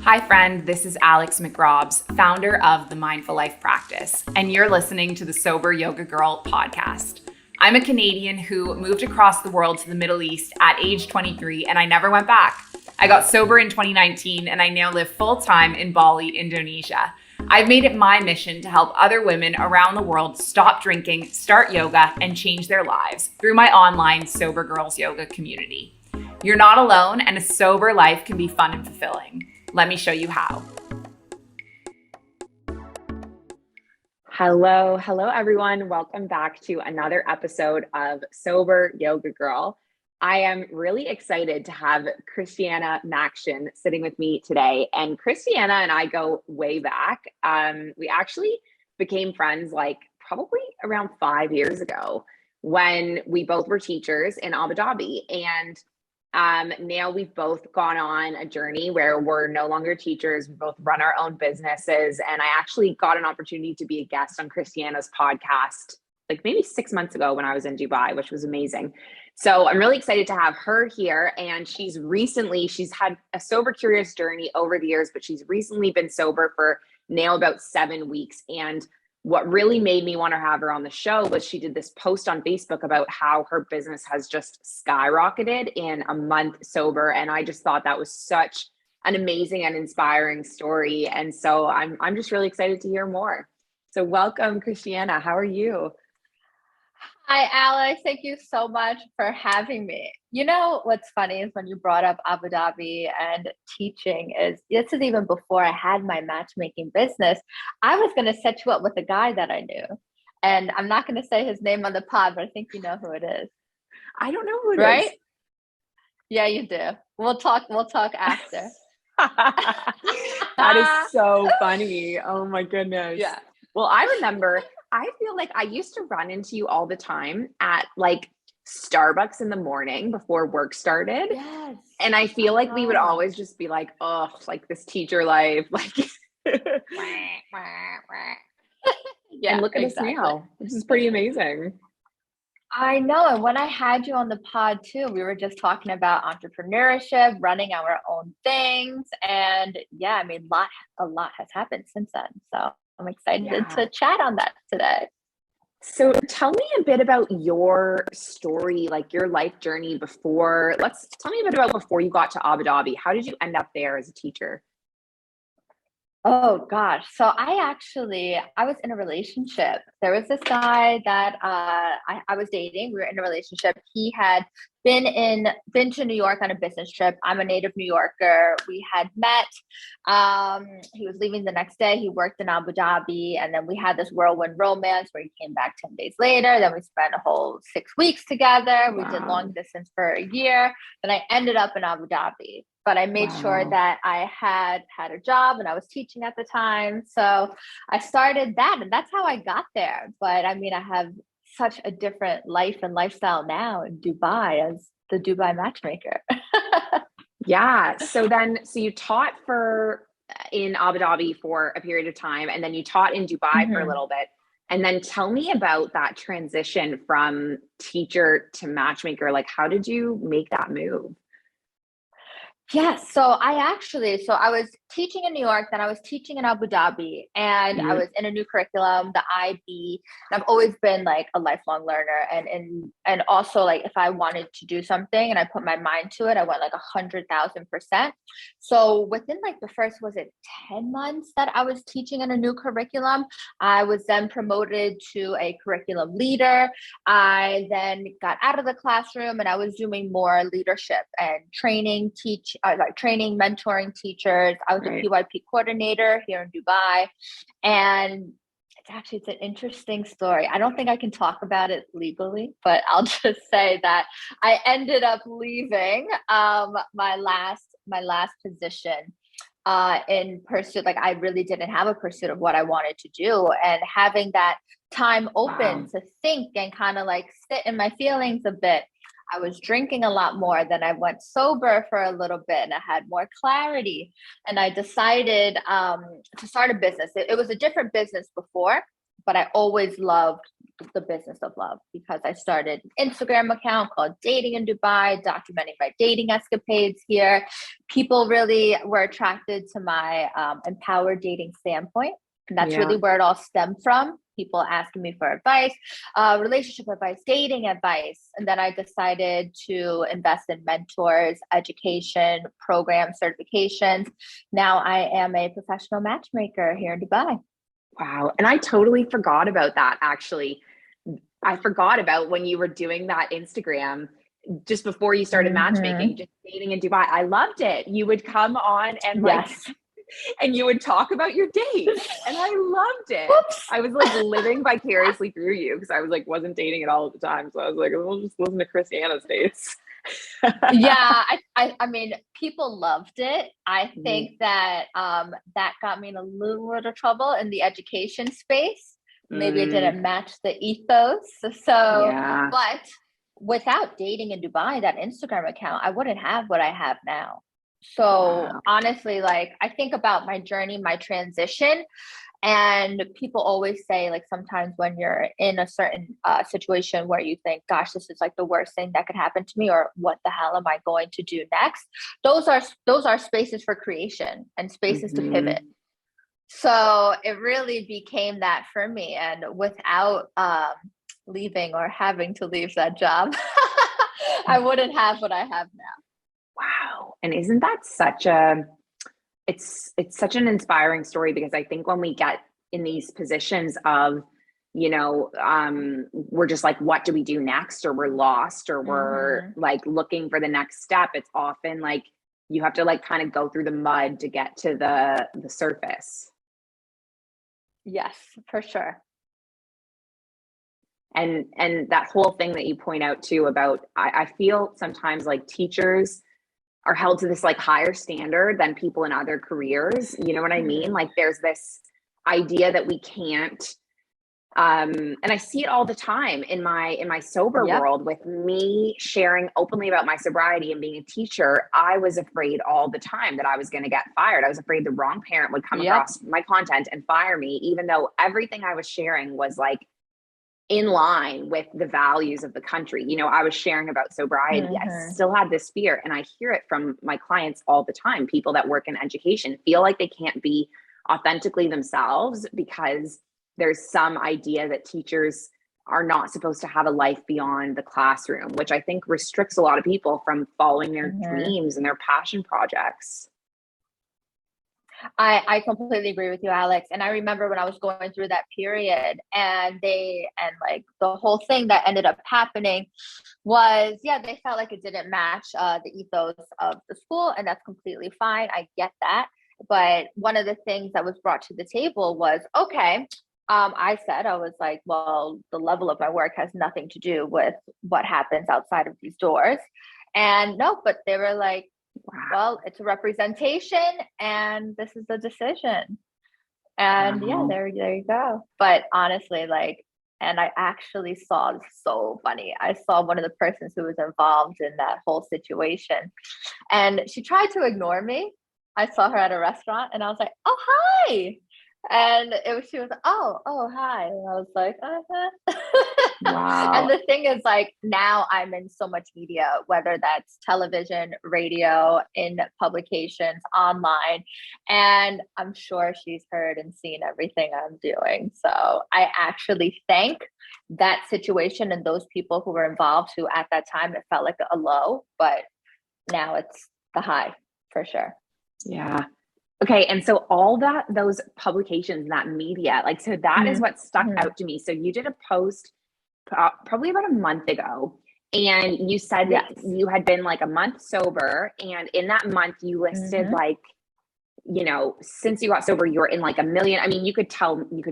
Hi, friend. This is Alex McRobs, founder of the Mindful Life Practice, and you're listening to the Sober Yoga Girl podcast. I'm a Canadian who moved across the world to the Middle East at age 23, and I never went back. I got sober in 2019, and I now live full-time in Bali, Indonesia. I've made it my mission to help other women around the world stop drinking, start yoga, and change their lives through my online Sober Girls Yoga community. You're not alone, and a sober life can be fun and fulfilling. Let me show you how. Hello, everyone. Welcome back to another episode of Sober Yoga Girl. I am really excited to have Christiana Maxion sitting with me today. And Christiana and I go way back. We actually became friends probably around 5 years ago when we both were teachers in Abu Dhabi. And now we've both gone on a journey where we're no longer teachers. We both run our own businesses. And I actually got an opportunity to be a guest on Christiana's podcast, maybe 6 months ago when I was in Dubai, which was amazing. So I'm really excited to have her here. And she's had a sober curious journey over the years, but she's recently been sober for now about 7 weeks. And what really made me want to have her on the show was she did this post on Facebook about how her business has just skyrocketed in a month sober. And I just thought that was such an amazing and inspiring story. And so I'm just really excited to hear more. So welcome, Christiana. How are you? Hi, Alex. Thank you so much for having me. You know, what's funny is when you brought up Abu Dhabi and teaching this is even before I had my matchmaking business. I was going to set you up with a guy that I knew, and I'm not going to say his name on the pod, but I think you know who it is. I don't know who it right? is. Yeah, you do. We'll talk after. That is so funny. Oh my goodness. Yeah. Well, I feel like I used to run into you all the time at Starbucks in the morning before work started. Yes. And I feel like we would always just be like, oh, this teacher life. Yeah, and look at us now. This is pretty amazing. I know. And when I had you on the pod too, we were just talking about entrepreneurship, running our own things. And yeah, I mean, a lot has happened since then. So I'm excited to chat on that today. So tell me a bit about your story, your life journey tell me a bit about before you got to Abu Dhabi. How did you end up there as a teacher? Oh gosh. So I was in a relationship. There was this guy that I was dating. We were in a relationship. He had been to New York on a business trip. I'm a native New Yorker. We had met. He was leaving the next day. He worked in Abu Dhabi, and then we had this whirlwind romance where he came back 10 days later. Then we spent a whole 6 weeks together. We did long distance for a year. Then I ended up in Abu Dhabi. But I made sure that I had a job, and I was teaching at the time. So I started that, and that's how I got there. But I mean, I have such a different life and lifestyle now in Dubai as the Dubai matchmaker. Yeah. So you taught in Abu Dhabi for a period of time, and then you taught in Dubai for a little bit. And then tell me about that transition from teacher to matchmaker. How did you make that move? Yes. So I was teaching in New York, then I was teaching in Abu Dhabi, and I was in a new curriculum, the IB. And I've always been a lifelong learner. And also if I wanted to do something and I put my mind to it, I went 100,000%. So within the first, was it 10 months that I was teaching in a new curriculum, I was then promoted to a curriculum leader. I then got out of the classroom and I was doing more leadership and training, mentoring teachers. I was a PYP coordinator here in Dubai. And it's an interesting story. I don't think I can talk about it legally, but I'll just say that I ended up leaving my last position in pursuit. I really didn't have a pursuit of what I wanted to do, and having that time open to think and kind of sit in my feelings a bit. I was drinking a lot more. Then I went sober for a little bit and I had more clarity. And I decided to start a business. It was a different business before. but I always loved the business of love because I started an Instagram account called Dating in Dubai, documenting my dating escapades here. People really were attracted to my empowered dating standpoint. And that's Yeah. really where it all stemmed from. People asking me for advice, relationship advice, dating advice. And then I decided to invest in mentors, education, programs, certifications. Now I am a professional matchmaker here in Dubai. Wow. And I totally forgot about that, actually. I forgot about when you were doing that Instagram just before you started matchmaking, just dating in Dubai. I loved it. You would come on and like, Yes. and you would talk about your dates. And I loved it. Whoops. I was like living vicariously through you because I was like, wasn't dating at all at the time. So I was like, we'll just listen to Christiana's dates. Yeah, I mean, people loved it. I think that that got me in a little bit of trouble in the education space. Maybe it didn't match the ethos. So, Yeah. but without dating in Dubai, that Instagram account, I wouldn't have what I have now. So Wow. honestly, like I think about my journey, my transition, and people always say, like, sometimes when you're in a certain situation where you think, gosh, this is like the worst thing that could happen to me, or what the hell am I going to do next? Those are spaces for creation and spaces to pivot. So it really became that for me. And without leaving or having to leave that job, I wouldn't have what I have now. Wow. And isn't that it's such an inspiring story, because I think when we get in these positions of, we're just like, what do we do next? Or we're lost, or we're like looking for the next step. It's often like you have to like kind of go through the mud to get to the surface. Yes, for sure. And that whole thing that you point out too about, I feel sometimes like teachers are held to this like higher standard than people in other careers. You know what I mean? Like there's this idea that we can't, and I see it all the time in my sober world. With me sharing openly about my sobriety and being a teacher, I was afraid all the time that I was going to get fired. I was afraid the wrong parent would come across my content and fire me, even though everything I was sharing was like in line with the values of the country. I was sharing about sobriety. I still had this fear, and I hear it from my clients all the time. People that work in education feel like they can't be authentically themselves because there's some idea that teachers are not supposed to have a life beyond the classroom, which I think restricts a lot of people from following their dreams and their passion projects. I completely agree with you, Alex. And I remember when I was going through that period, and like the whole thing that ended up happening was, they felt like it didn't match the ethos of the school, and that's completely fine. I get that. But one of the things that was brought to the table was, okay, I was like, well, the level of my work has nothing to do with what happens outside of these doors. And no, but they were like, well, it's a representation and this is the decision. And there you go. But honestly, like, and I actually saw, so funny, I saw one of the persons who was involved in that whole situation, and she tried to ignore me. I saw her at a restaurant and I was like, oh, hi. And she was like, oh, hi. And I was like, Wow. And the thing is, like, now I'm in so much media, whether that's television, radio, in publications, online. And I'm sure she's heard and seen everything I'm doing. So I actually thank that situation and those people who were involved, who at that time it felt like a low, but now it's the high for sure. Yeah. Okay. And so all those publications, that media, like, so that is what stuck out to me. So you did a post probably about a month ago, and you said that you had been like a month sober. And in that month you listed like, since you got sober, you're in like a million. I mean, you could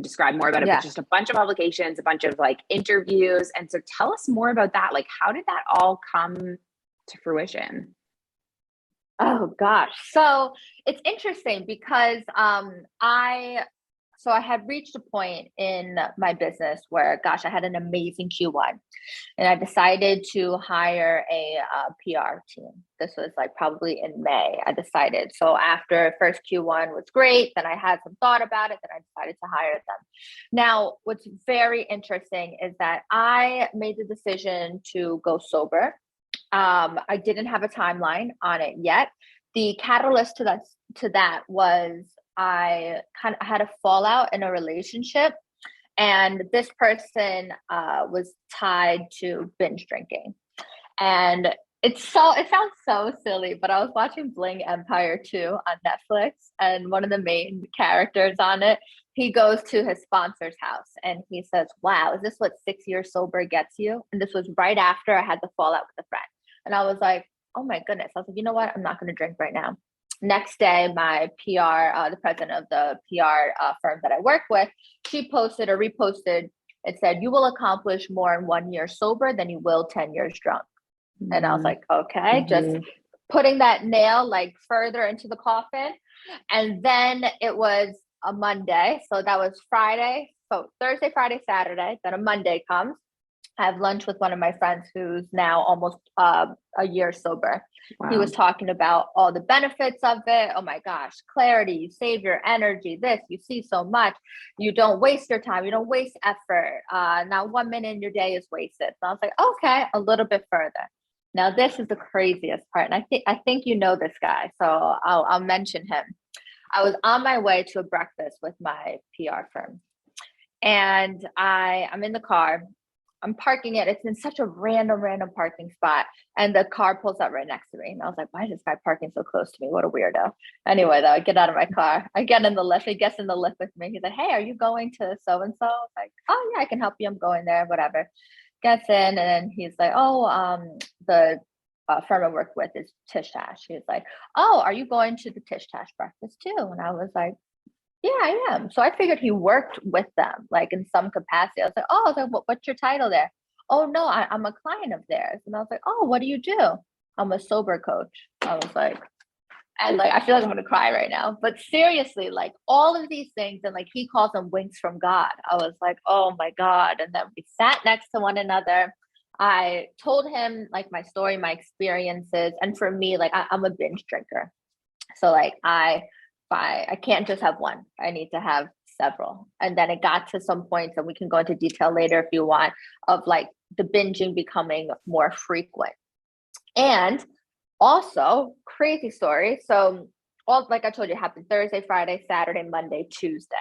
describe more about it, but just a bunch of publications, a bunch of like interviews. And so tell us more about that. Like, how did that all come to fruition? Oh gosh. So it's interesting because I So I had reached a point in my business where, gosh, I had an amazing Q1, and I decided to hire a PR team. This was like probably in May. I decided. So after first Q1 was great, then I had some thought about it. Then I decided to hire them. Now, what's very interesting is that I made the decision to go sober. I didn't have a timeline on it yet. The catalyst to that was I kind of had a fallout in a relationship, and this person was tied to binge drinking. And it sounds so silly, but I was watching Bling Empire 2 on Netflix, and one of the main characters on it, he goes to his sponsor's house and he says, "Wow, is this what 6 years sober gets you?" And this was right after I had the fallout with a friend. And I was like, oh my goodness. I was like, you know what? I'm not going to drink right now. Next day, my PR, the president of the PR firm that I work with, she posted or reposted. It said, "You will accomplish more in 1 year sober than you will 10 years drunk." Mm-hmm. And I was like, okay, just putting that nail like further into the coffin. And then it was a Monday. So that was Friday. So Thursday, Friday, Saturday. Then a Monday comes. I have lunch with one of my friends who's now almost a year sober. Wow. He was talking about all the benefits of it. Oh my gosh, clarity, you save your energy, this, you see so much. You don't waste your time. You don't waste effort. Not 1 minute in your day is wasted. So I was like, okay, a little bit further. Now, this is the craziest part. And I think you know this guy, so I'll mention him. I was on my way to a breakfast with my PR firm. And I'm in the car. I'm parking it. It's in such a random parking spot. And the car pulls up right next to me. And I was like, why is this guy parking so close to me? What a weirdo. Anyway, though, I get out of my car. I get in the lift. He gets in the lift with me. He's like, "Hey, are you going to so-and-so?" I was like, "Oh, yeah, I can help you. I'm going there, whatever." Gets in. And then he's like, "Oh, the firm I work with is Tish Tash." He's like, "Oh, are you going to the Tish Tash breakfast too?" And I was like, "Yeah, I am." So I figured he worked with them, like in some capacity. I was like, "Oh, then what's your title there?" "Oh, no, I'm a client of theirs." And I was like, "Oh, what do you do?" "I'm a sober coach." I was like, and like, I feel like I'm going to cry right now. But seriously, like all of these things, and like he calls them winks from God. I was like, oh my God. And then we sat next to one another. I told him like my story, my experiences. And for me, like I'm a binge drinker. So like I can't just have one. I need to have several. And then it got to some points, and we can go into detail later if you want, of like the binging becoming more frequent. And also, crazy story. So all, like I told you, it happened Thursday, Friday, Saturday, Monday, Tuesday.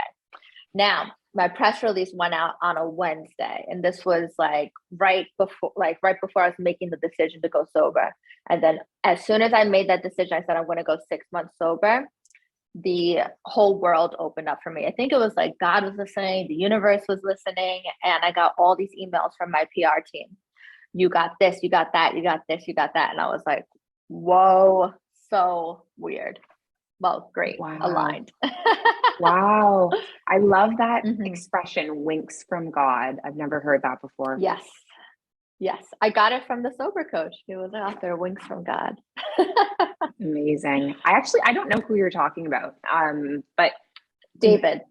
Now, my press release went out on a Wednesday, and this was like right before I was making the decision to go sober. And then as soon as I made that decision, I said, I'm going to go 6 months sober. The whole world opened up for me. I think it was like God was listening, the universe was listening, and I got all these emails from my PR team. You got this, you got that, you got this, you got that. And I was like, whoa, so weird. Well, great. Wow. Aligned. Wow. I love that expression, winks from God. I've never heard that before. Yes. Yes. I got it from the sober coach. He was out there, winks from God. Amazing. I don't know who you're talking about. But David.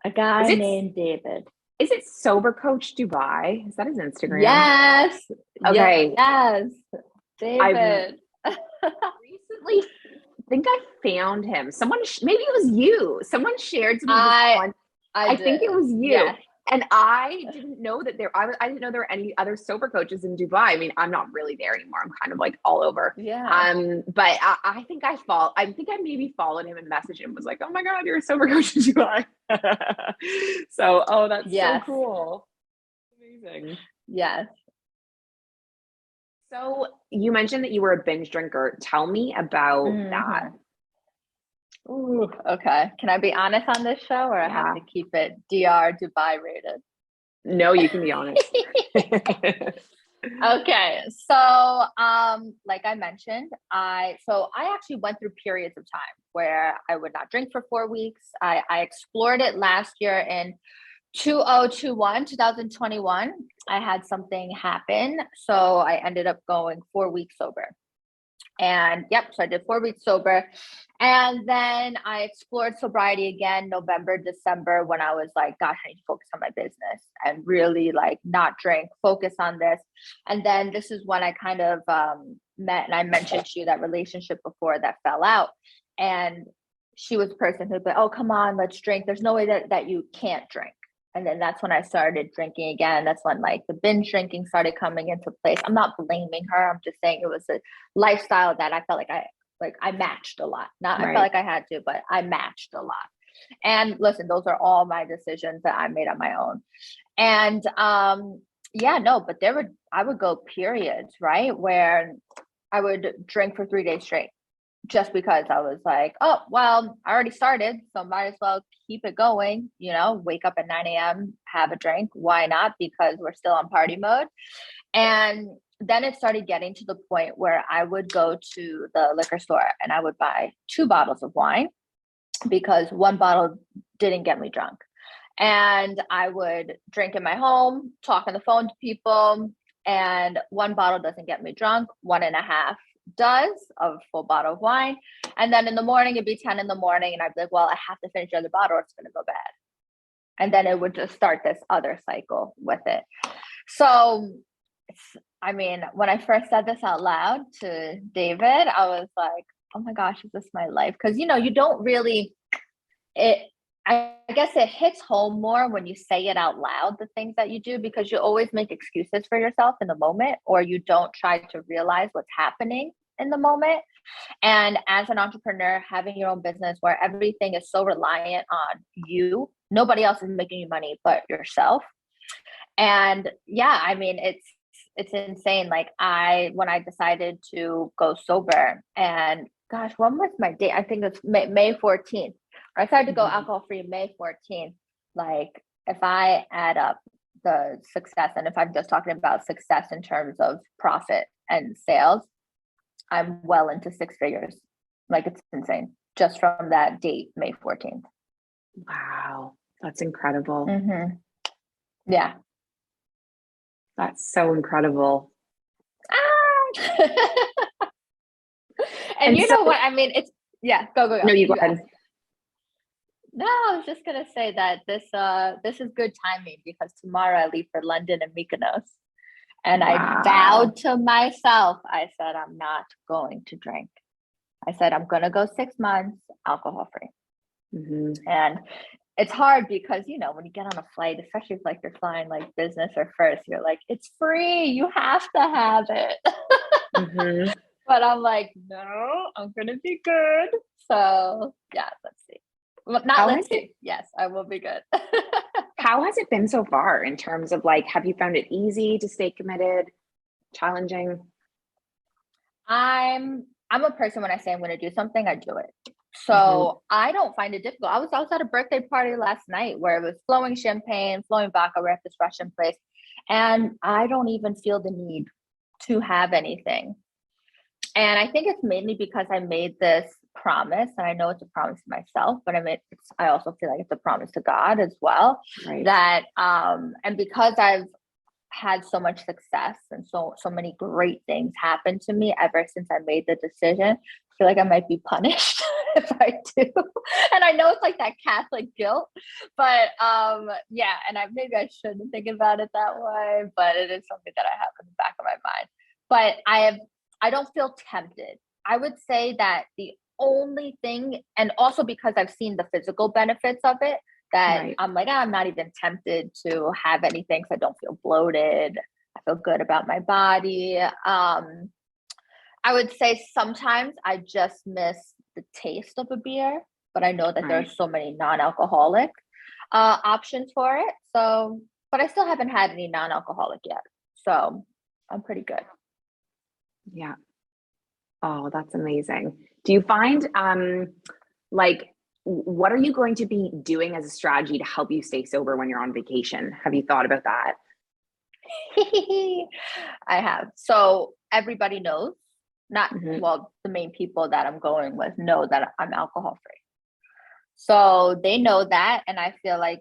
A guy named David. Is it Sober Coach Dubai? Is that his Instagram? Yes. Okay. Yes. David. Recently, I think I found him. Someone, maybe it was you. Someone shared to me. I think it was you. Yes. And I didn't know that I didn't know there were any other sober coaches in Dubai. I mean, I'm not really there anymore. I'm kind of like all over. Yeah. But I think I maybe followed him and messaged him, was like, "Oh my God, you're a sober coach in Dubai." So, that's so cool. Amazing. Yes. So you mentioned that you were a binge drinker. Tell me about that. Ooh, okay. Can I be honest on this show, or I have to keep it DR Dubai rated? No, you can be honest. Okay. So, like I mentioned, I actually went through periods of time where I would not drink for 4 weeks. I explored it last year in 2021. I had something happen. So I ended up going 4 weeks sober. And yep, so I did 4 weeks sober. And then I explored sobriety again, November, December, when I was like, gosh, I need to focus on my business and really like not drink, focus on this. And then this is when I kind of met, and I mentioned to you that relationship before that fell out. And she was the person who'd be, oh, come on, let's drink. There's no way that you can't drink. And then that's when I started drinking again. That's when like the binge drinking started coming into place. I'm not blaming her. I'm just saying it was a lifestyle that I felt like I matched a lot. Not I felt like I had to, but I matched a lot. And listen, those are all my decisions that I made on my own. And yeah, no, but I would go periods, right? Where I would drink for 3 days straight just because I was like, oh, well, I already started, so might as well keep it going, wake up at 9 a.m., have a drink. Why not? Because we're still on party mode. And then it started getting to the point where I would go to the liquor store and I would buy 2 bottles of wine because 1 bottle didn't get me drunk. And I would drink in my home, talk on the phone to people, and 1 bottle doesn't get me drunk, 1.5 does, of full bottle of wine. And then in the morning, it'd be 10 in the morning, and I'd be like, well, I have to finish the other bottle or it's going to go bad. And then it would just start this other cycle with it. So, I mean, when I first said this out loud to David, I was like, oh my gosh, is this my life? Because, you don't really, I guess it hits home more when you say it out loud, the things that you do, because you always make excuses for yourself in the moment, or you don't try to realize what's happening in the moment. And as an entrepreneur, having your own business where everything is so reliant on you, nobody else is making you money but yourself. And yeah, I mean, it's insane. Like when I decided to go sober, and gosh, when was my date? I think it's May 14th. I decided to go alcohol free May 14th. Like if I add up the success, and if I'm just talking about success in terms of profit and sales, I'm well into 6 figures. Like it's insane just from that date, May 14th. Wow. That's incredible. Mm-hmm. Yeah. That's so incredible. And you know what? I mean, it's, yeah, go. No, you go ahead. No, I was just gonna say that this is good timing because tomorrow I leave for London and Mykonos, and I vowed to myself. I said I'm not going to drink. I said I'm gonna go 6 months alcohol free, and it's hard because when you get on a flight, especially if like you're flying like business or first, you're like it's free, you have to have it. But I'm like, no, I'm gonna be good. So yeah, let's see. Well, let's see. Yes, I will be good. How has it been so far in terms of like, have you found it easy to stay committed, challenging? I'm a person, when I say I'm going to do something, I do it. So I don't find it difficult. I was at a birthday party last night where it was flowing champagne, flowing vodka. We're at this Russian place, and I don't even feel the need to have anything. And I think it's mainly because I made this promise, and I know it's a promise to myself, but I also feel like it's a promise to God as well. Right. That and because I've had so much success and so many great things happen to me ever since I made the decision, I feel like I might be punished if I do. And I know it's like that Catholic guilt, but yeah, and maybe I shouldn't think about it that way, but it is something that I have in the back of my mind. But I don't feel tempted. I would say that the only thing, and also because I've seen the physical benefits of it, that I'm like, I'm not even tempted to have anything because I don't feel bloated. I feel good about my body. I would say sometimes I just miss the taste of a beer, but I know that there's so many non-alcoholic options for it. So, but I still haven't had any non-alcoholic yet. So I'm pretty good. Yeah. Oh, that's amazing. Do you find what are you going to be doing as a strategy to help you stay sober when you're on vacation? Have you thought about that? I have. So everybody knows, well, the main people that I'm going with know that I'm alcohol free. So they know that. And I feel like,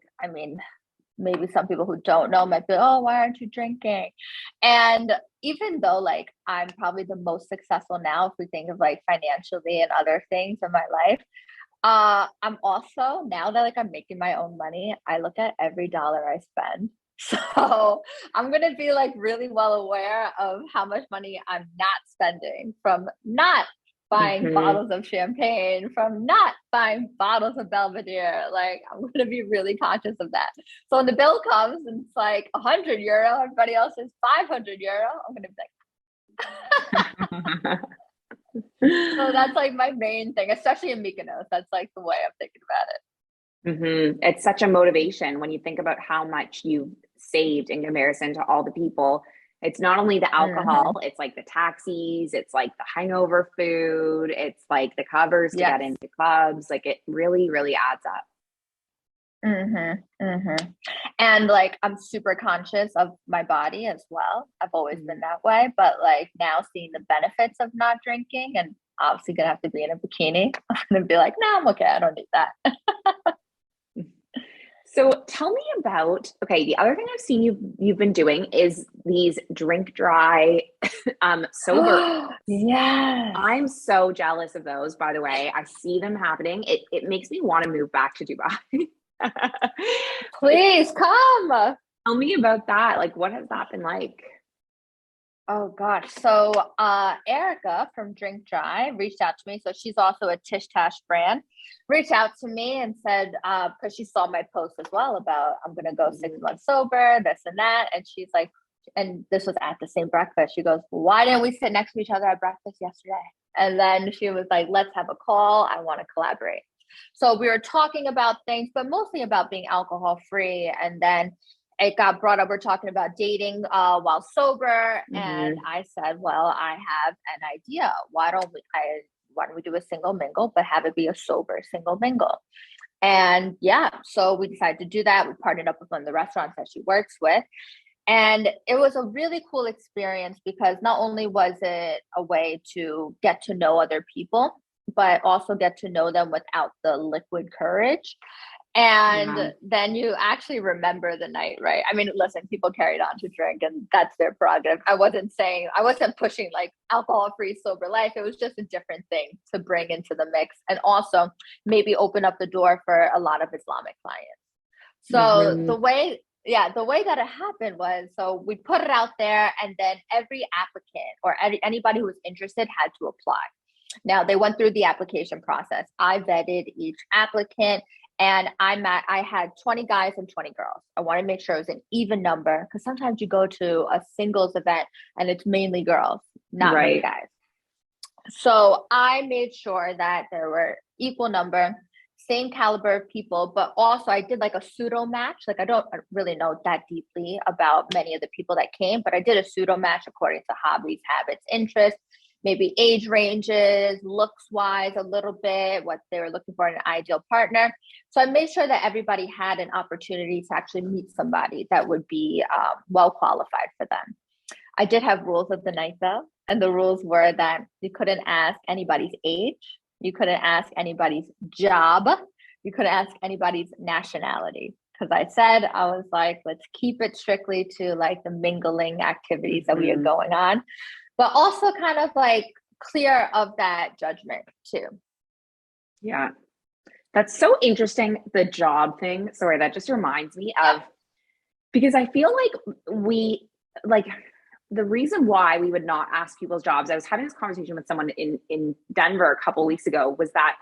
maybe some people who don't know might be, oh, why aren't you drinking? And even though like I'm probably the most successful now, if we think of like financially and other things in my life, I'm also now that like I'm making my own money, I look at every dollar I spend. So I'm gonna be like really well aware of how much money I'm not spending from not buying Mm-hmm. bottles of champagne, from not buying bottles of Belvedere. Like I'm gonna be really conscious of that. So when the bill comes and it's like €100, everybody else is €500, I'm gonna be like, so that's like my main thing, especially in Mykonos. That's like the way I'm thinking about it. It's such a motivation when you think about how much you've saved in comparison to all the people. It's not only the alcohol, Mm-hmm. it's like the taxis, it's like the hangover food, it's like the covers to get Yes. into clubs. Like it really, really adds up. Mm-hmm. Mm-hmm. And like I'm super conscious of my body as well. I've always been Mhm. that way, but like now seeing the benefits of not drinking and obviously gonna have to be in a bikini, I'm gonna be like, no, I'm okay. I don't need that. So tell me about, okay, the other thing I've seen you've been doing is these drink dry sober. Yes. I'm so jealous of those, by the way. I see them happening. It makes me want to move back to Dubai. Like, Please come. tell me about that. Like, what has that been like? Oh gosh. So Erica from Drink Dry reached out to me. So she's also a Tish Tash brand. Reached out to me and said, because she saw my post as well about I'm gonna go six Mhm. months sober, this and that. And she's like, and this was at the same breakfast. She goes, why didn't we sit next to each other at breakfast yesterday? And then she was like, let's have a call. I want to collaborate. So we were talking about things, but mostly about being alcohol free. And then it got brought up. We're talking about dating while sober, and Mhm. I said, "Well, I have an idea. Why don't we do a single mingle, but have it be a sober single mingle?" And yeah, so we decided to do that. We partnered up with one of the restaurants that she works with, and it was a really cool experience because not only was it a way to get to know other people, but also get to know them without the liquid courage. Yeah. And then you actually remember the night, right? I mean, listen, people carried on to drink and that's their prerogative. I wasn't pushing like alcohol free, sober life. It was just a different thing to bring into the mix and also maybe open up the door for a lot of Islamic clients. So Mhm. the way that it happened was so we put it out there and then every applicant or anybody who was interested had to apply. Now they went through the application process. I vetted each applicant and I had 20 guys and 20 girls. I want to make sure it was an even number because sometimes you go to a singles event and it's mainly girls, not many Right. guys. So I made sure that there were equal number, same caliber of people, but also I did like a pseudo match. Like I don't really know that deeply about many of the people that came, but I did a pseudo match according to hobbies, habits, interests, maybe age ranges, looks wise, a little bit, what they were looking for in an ideal partner. So I made sure that everybody had an opportunity to actually meet somebody that would be well qualified for them. I did have rules of the night though, and the rules were that you couldn't ask anybody's age, you couldn't ask anybody's job, you couldn't ask anybody's nationality. Because I said, I was like, let's keep it strictly to like the mingling activities that we are Mhm. going on, but also kind of like clear of that judgment too. Yeah. That's so interesting. The job thing. Sorry, that just reminds me Yeah. of because I feel like we like the reason why we would not ask people's jobs. I was having this conversation with someone in Denver a couple of weeks ago. Was that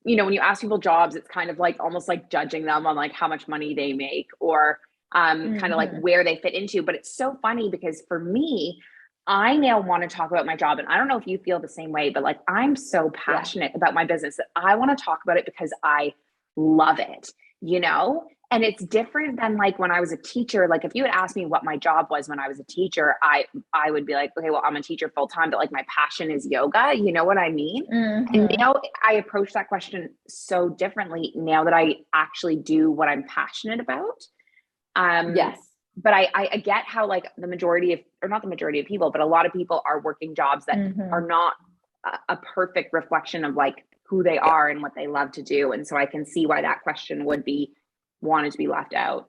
when you ask people jobs, it's kind of like almost like judging them on like how much money they make or kind of like Mm-hmm. where they fit into. But it's so funny because for me, I now want to talk about my job. And I don't know if you feel the same way, but like I'm so Yeah. passionate about my business that I want to talk about it because I love it, you know? And it's different than like when I was a teacher. Like if you had asked me what my job was when I was a teacher, I would be like, okay, well, I'm a teacher full time, but like my passion is yoga. You know what I mean? And Mm-hmm. now I approach that question so differently now that I actually do what I'm passionate about. Um, Yes. but I get how like the majority of, or not the majority of people, but a lot of people are working jobs that are Mm-hmm. not a perfect reflection of like who they are and what they love to do. And so I can see why that question would be wanted to be left out.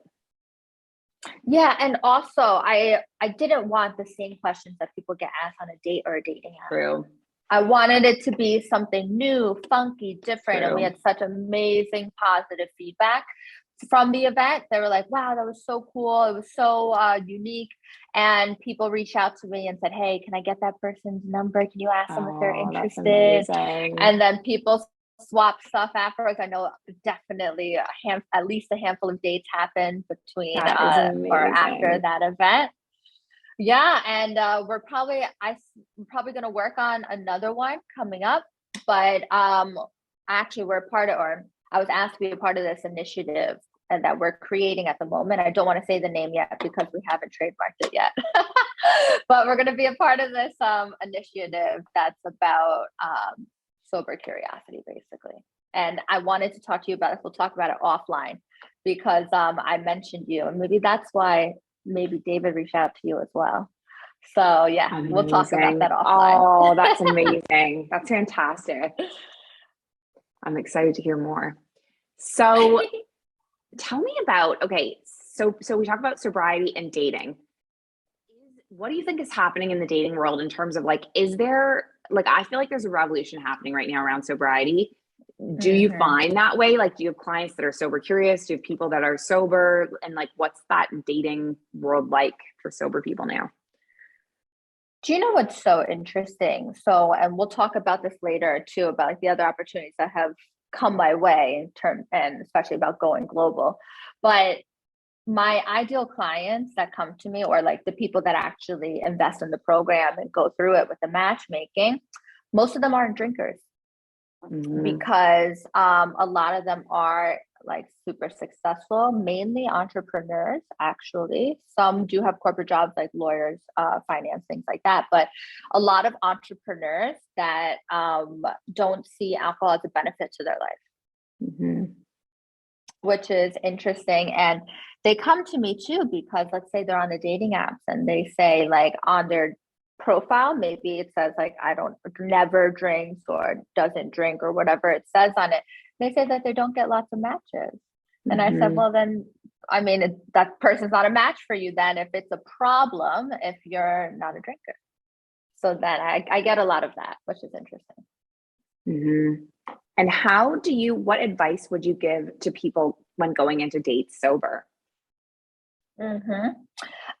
Yeah, and also I didn't want the same questions that people get asked on a date or a dating app. True. I wanted it to be something new, funky, different, and we True. had such amazing positive feedback from the event. They were like, "Wow, that was so cool! It was so unique." And people reached out to me and said, "Hey, can I get that person's number? Can you ask them if they're Oh, that's interested?" amazing. And then people swap stuff afterwards. I know definitely at least a handful of dates happened between That is or after amazing. that event. Yeah, and we're probably going to work on another one coming up, but actually we're part of, or I was asked to be a part of this initiative and that we're creating at the moment. I don't want to say the name yet because we haven't trademarked it yet. But we're going to be a part of this initiative that's about sober curiosity, basically. And I wanted to talk to you about it. We'll talk about it offline because I mentioned you, and maybe that's why maybe David reached out to you as well. So yeah, we'll talk about Amazing. that offline. Oh, that's amazing. That's fantastic. I'm excited to hear more. So tell me about, okay, so we talk about sobriety and dating. What do you think is happening in the dating world in terms of like, is there, like, I feel like there's a revolution happening right now around sobriety. Do you Mm-hmm. find that way? Like, do you have clients that are sober curious? Do you have people that are sober? And like, what's that dating world like for sober people now? Do you know what's so interesting? So, and we'll talk about this later too, about like the other opportunities that have come my way in term, and especially about going global. But my ideal clients that come to me, or like the people that actually invest in the program and go through it with the matchmaking, most of them aren't drinkers Mm-hmm. because a lot of them are like super successful, mainly entrepreneurs, actually. Some do have corporate jobs like lawyers, finance, things like that. But a lot of entrepreneurs that don't see alcohol as a benefit to their life, Mm-hmm. which is interesting. And they come to me too because let's say they're on the dating apps and they say like on their profile, maybe it says like I don't never drinks or doesn't drink or whatever it says on it. They say that they don't get lots of matches. And I said, Mm-hmm. well then I mean that person's not a match for you then if it's a problem if you're not a drinker. So then I get a lot of that, which is interesting. Mm-hmm. And what advice would you give to people when going into dates sober? Mm-hmm.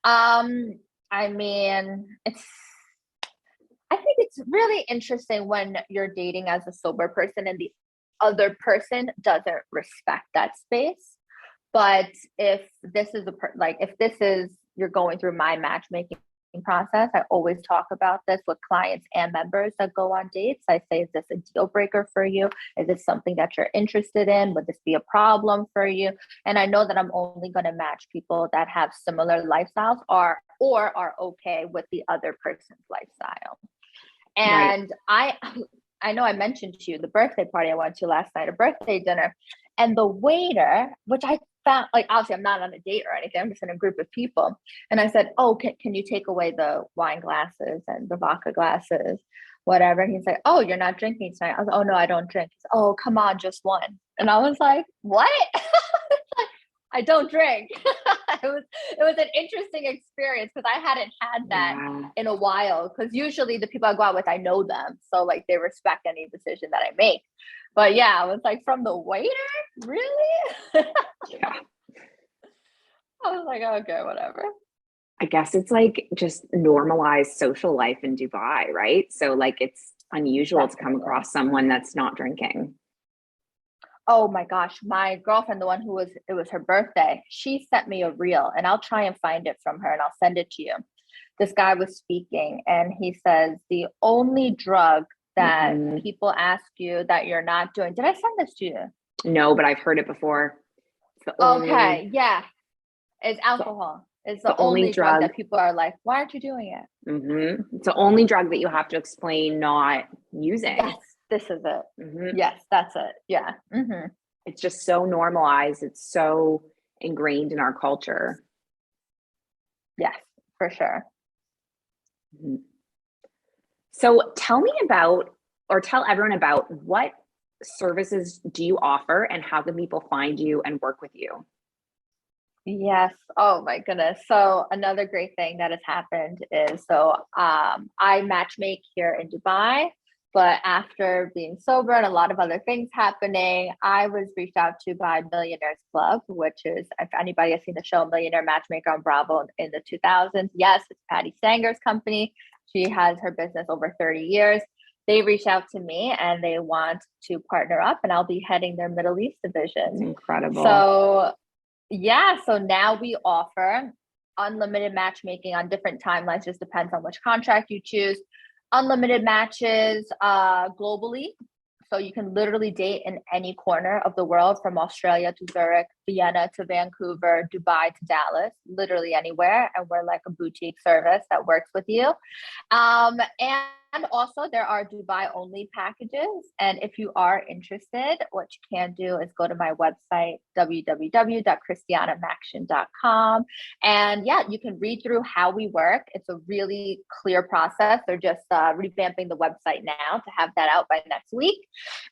Um, I mean, I think it's really interesting when you're dating as a sober person and the other person doesn't respect that space. But if this is like if this is you're going through my matchmaking process, I always talk about this with clients and members that go on dates. I say, is this a deal breaker for you? Is this something that you're interested in? Would this be a problem for you? And I know that I'm only going to match people that have similar lifestyles or are okay with the other person's lifestyle. Right. And I know I mentioned to you the birthday party I went to last night, a birthday dinner, and the waiter, which I found like obviously I'm not on a date or anything, I'm just in a group of people. And I said, oh, can you take away the wine glasses and the vodka glasses, whatever? And he's like, oh, you're not drinking tonight. I was like, oh no, I don't drink. He's like, oh, come on, just one. And I was like, what? I don't drink. It was an interesting experience because I hadn't had that Yeah. in a while. Because usually the people I go out with, I know them, so like they respect any decision that I make. But yeah, I was like, from the waiter, really? Yeah. I was like, okay, whatever. I guess it's like just normalized social life in Dubai, right? So like it's unusual to come Definitely. across someone that's not drinking. Oh my gosh, my girlfriend, the one who was it was her birthday, she sent me a reel, and I'll try and find it from her, and I'll send it to you. This guy was speaking and he says the only drug that Hmm. people ask you that you're not doing. Did I send this to you? No, but I've heard it before. It's the only, Okay, yeah, it's it's alcohol. It's the the only only drug drug. that people are like, why aren't you doing it? It's the only drug that you have to explain not Yes, using. this is it. Hmm. Yes, that's it. Yeah. It's just so normalized. It's so ingrained in our culture. Yes, for sure. Mhm. So tell me about, or tell everyone about what services do you offer and how can people find you and work with you? Yes. Oh my goodness. So another great thing that has happened is I matchmake here in Dubai, but after being sober and a lot of other things happening, I was reached out to by Millionaires Club, which is, if anybody has seen the show Millionaire Matchmaker on Bravo in the 2000s, yes, it's Patty Sanger's company. She has her business over 30 years. They reached out to me and they want to partner up, and I'll be heading their Middle East It's division. incredible. So yeah, so now we offer unlimited matchmaking on different timelines, just depends on which contract you choose. Unlimited matches globally. So you can literally date in any corner of the world, from Australia to Zurich, Vienna to Vancouver, Dubai to Dallas, literally anywhere. And we're like a boutique service that works with you. And also, there are Dubai only packages. And if you are interested, what you can do is go to my website, www.christianamaxion.com. And yeah, you can read through how we work. It's a really clear process. They're just revamping the website now to have that out by next week.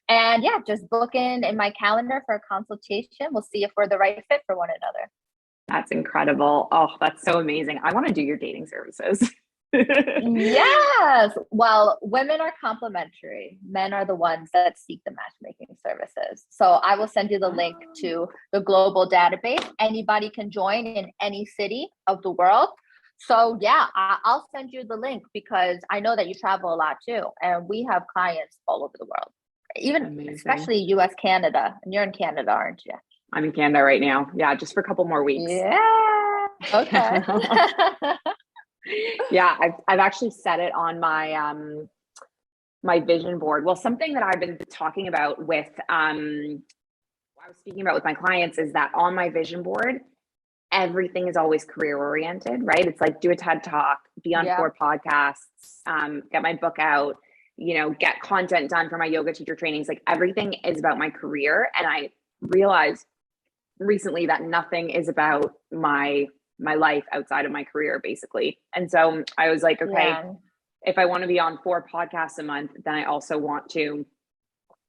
And yeah, just book in my calendar for a consultation. We'll see if we're the right fit for one another. That's incredible. Oh, that's so amazing. I want to do your dating services. Yes. Well, women are complimentary. Men are the ones that seek the matchmaking services. So I will send you the link to the global database. Anybody can join in any city of the world. So yeah, I'll send you the link because I know that you travel a lot too. And we have clients all over the world, even Amazing. especially US, Canada. And you're in Canada, aren't you? I'm in Canada right now. Yeah, just for a couple more weeks. Yeah. Okay. Yeah, I've actually set it on my my vision board. Well, something that I've been talking about with I was speaking about with my clients is that on my vision board, everything is always career oriented, right? It's like do a TED talk, be on Yeah. 4 podcasts, get my book out, get content done for my yoga teacher trainings. Like everything is about my career. And I realized recently that nothing is about my life outside of my career, basically. And so I was like, okay, Yeah. if I want to be on 4 podcasts a month, then I also want to,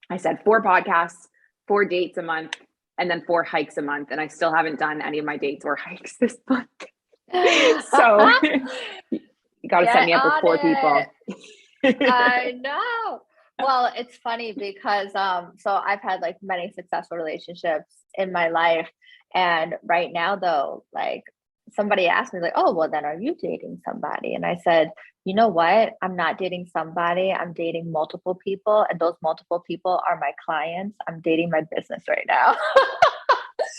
I said 4 podcasts, 4 dates a month, and then 4 hikes a month. And I still haven't done any of my dates or hikes this month. So you got to set Get me up with on 4 people. I know. Well, it's funny because so I've had like many successful relationships in my life. And right now though, like somebody asked me like, "Oh, well then are you dating somebody?" And I said, "You know what? I'm not dating somebody. I'm dating multiple people, and those multiple people are my clients. I'm dating my business right now."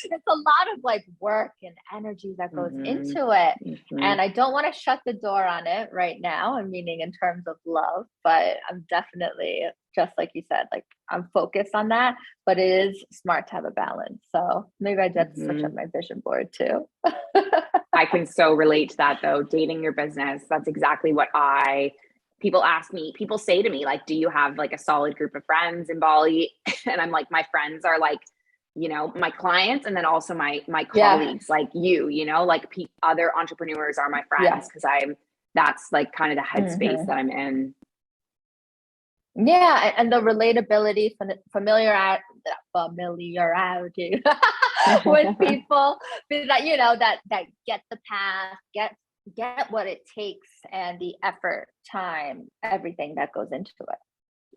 It's a lot of like work and energy that goes into it. And I don't want to shut the door on it right now. I'm meaning in terms of love, but I'm definitely, just like you said, like I'm focused on that, but it is smart to have a balance. So maybe I just switch up my vision board too. I can so relate to that though. Dating your business. That's exactly what people ask me, people say to me, like, do you have like a solid group of friends in Bali? And I'm like, my friends are like, my clients, and then also my colleagues, like like other entrepreneurs are my friends because that's like kind of the headspace that I'm in. Yeah, and the relatability, familiarity with people that get the path, get what it takes, and the effort, time, everything that goes into it.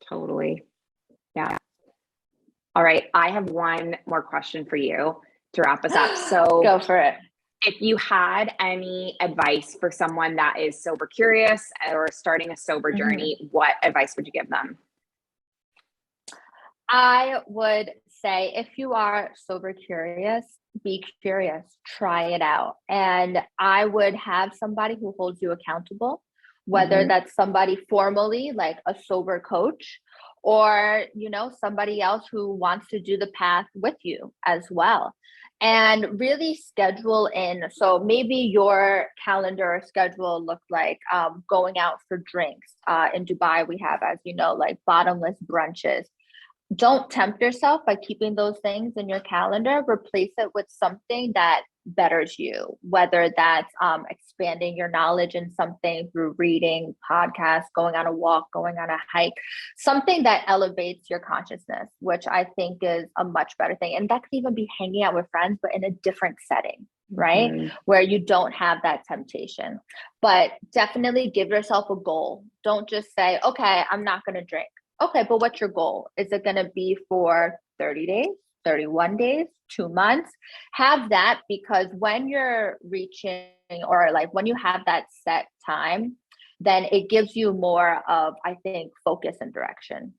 Totally. Yeah. All right. I have one more question for you to wrap us up. So go for it. If you had any advice for someone that is sober curious or starting a sober journey, what advice would you give them? I would say if you are sober curious, be curious, try it out. And I would have somebody who holds you accountable, whether that's somebody formally like a sober coach, or somebody else who wants to do the path with you as well, and really schedule in. So maybe your calendar or schedule looked like going out for drinks. In Dubai we have, as you know, like bottomless brunches. Don't tempt yourself by keeping those things in your calendar. Replace it with something that betters you, whether that's expanding your knowledge in something through reading, podcasts, going on a walk, going on a hike, something that elevates your consciousness, which I think is a much better thing. And that could even be hanging out with friends, but in a different setting. right? Where you don't have that temptation. But definitely give yourself a goal. Don't just say, okay, I'm not going to drink. Okay, but what's your goal? Is it going to be for 30 days, 31 days, 2 months? Have that, because when you're reaching, or like when you have that set time, then it gives you more of, I think, focus and direction.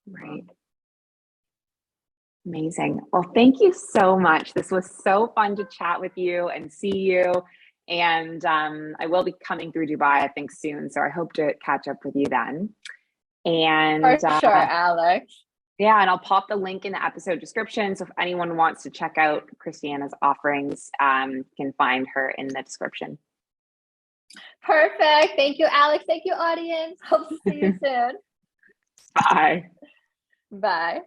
Right. Amazing. Well, thank you so much. This was so fun to chat with you and see you. And I will be coming through Dubai, I think, soon. So I hope to catch up with you then. And for sure, Alex. Yeah, and I'll pop the link in the episode description. So if anyone wants to check out Christiana's offerings, you can find her in the description. Perfect. Thank you, Alex. Thank you, audience. Hope to see you soon. Bye. Bye.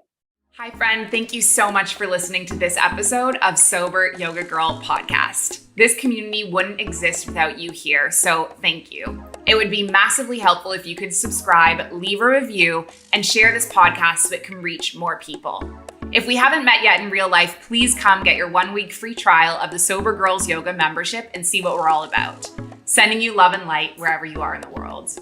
Hi, friend. Thank you so much for listening to this episode of Sober Yoga Girl podcast. This community wouldn't exist without you here, so thank you. It would be massively helpful if you could subscribe, leave a review, and share this podcast so it can reach more people. If we haven't met yet in real life, please come get your 1-week free trial of the Sober Girls Yoga membership and see what we're all about. Sending you love and light wherever you are in the world.